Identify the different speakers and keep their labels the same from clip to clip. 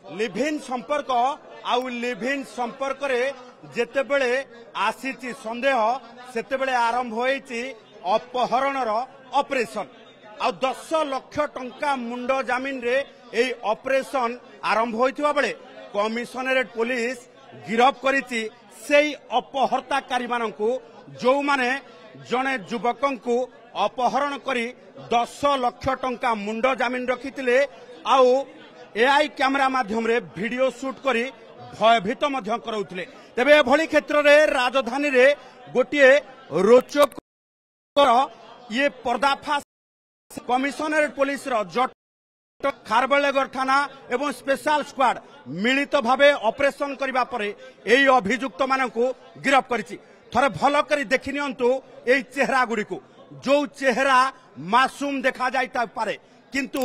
Speaker 1: लिभिन संपर्क आउ लिभिन संपर्क रे जेतेबेले आसीची संदेह सेतेबेले आरंभ होईची अपहरणर ऑपरेशन आ 10 लाख टंका मुंड जमीन रे एई ऑपरेशन आरंभ होइथिबा बेले कमिशनरेट पुलिस गिरफ करिची सेई अपहर्ताकारी माननकु जो माने जने युवकंकु अपहरण करी 10 लाख टंका मुंड जमीन रखिथिले आउ एआई कैमरा माध्यम रे वीडियो शूट करी भयभीत मध्य कराउथिले। तेबे एभली क्षेत्र रे राजधानी रे गोटिए रोचक ये पर्दाफाश कमिशनरेट पुलिस रो जट खारबेलनगर थाना एवं स्पेशल स्क्वाड मिलित भावे ऑपरेशन करिबा परे एई अभियुक्त मानकु गिरफ करिछि। थरे भल करी देखि नियंतु एई चेहरा गुडी को जो चेहरा मासूम देखा जाइता पारे किंतु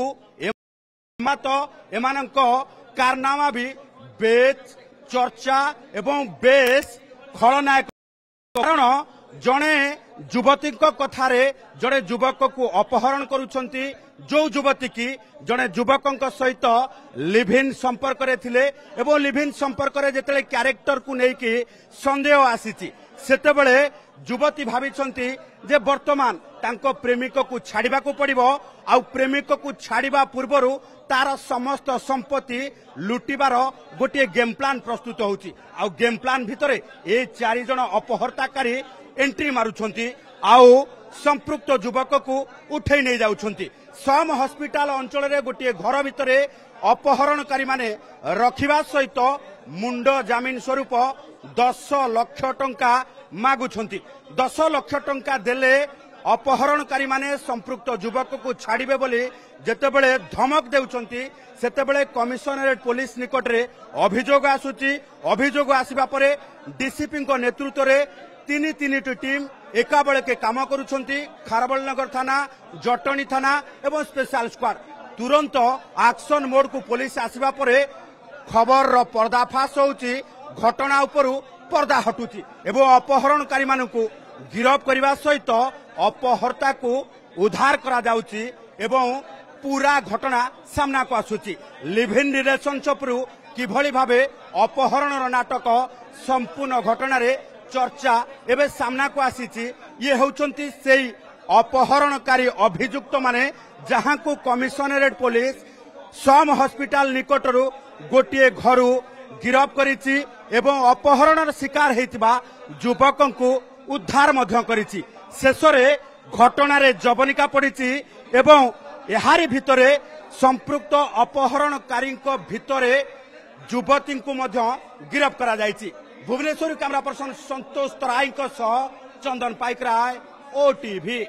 Speaker 1: एमानंको कारनामा भी बेच चर्चा एवं बेस खलनायक कारण जड़े युवती कथारे जड़े युवक को अपहरण करुछंती जो युवती की जड़े युवक सहित लिभिन संपर्क रे थिले एवं लिभिन संपर्क रे जेतेले कैरेक्टर को नेकी संदेह आसीची सेतेबेले युवती भाविछंती जे वर्तमान तांको प्रेमिक को छाड़िबा को पड़िबो आ प्रेमिक को छाड़िबा पूर्वरु तार समस्त संपत्ति लुटिबार गोटे गेम प्लान प्रस्तुत होउची आ गेम प्लान भितरे ए 4 जण अपहर्ताकारी एंट्री मारुछंती आउ संपृक्त युवक को उठै नै जाउछंती। सम हॉस्पिटल अंचल रे गोटे घर भितरे अपहरणकारी माने रखिबा सहित मुंड जमीन स्वरूप 10 लाख टंका मागुछंती। 10 लाख टंका देले अपहरणकारी माने संपृक्त युवक को छाड़िबे बोली जेतेबेले धमक देउछंती सेतेबेले कमिशनरेट पुलिस निकट रे अभियोग आसुची। अभियोग आसीबा परे डीसीपी को नेतृत्व रे तीन टीम एका बेले के काम करुछंती। खारबेलनगर थाना जटनी थाना एवं स्पेशल स्क्वाड तुरंत एक्शन मोड को पुलिस आसीबा परे खबर रो पर्दाफाश होउची घटना उपरु पर्दा हटुची एवं अपहरणकारी मानकु गिरफ करने सहित अपहर्ता को उद्धार करा जाउची एवं पूरा घटना सामना को आसुची। लिव इन रिलेशनशिप रु किभली भावे अपहरण नाटक संपूर्ण घटना रे चर्चा एवं सामना को आसीची। ये होउचंती सेई अपहरणकारी अभियुक्त माने जहां को कमिशनरेट पुलिस सम हॉस्पिटल निकटरू गोटे घरु गिरफ करिछि एवं अपहरण शिकार हेतिबा युवक को उद्धार मध्य करिछि। शेषरे घटना रे जबनिका पड़िछि एवं एहारी भितरे संपृक्त अपहरणकारी भितरे युवती को मध्य गिरफ करा जाइछि। भुवनेश्वर कैमरा पर्सन संतोष तराई सह चंदन पाइकराय ओटीवी।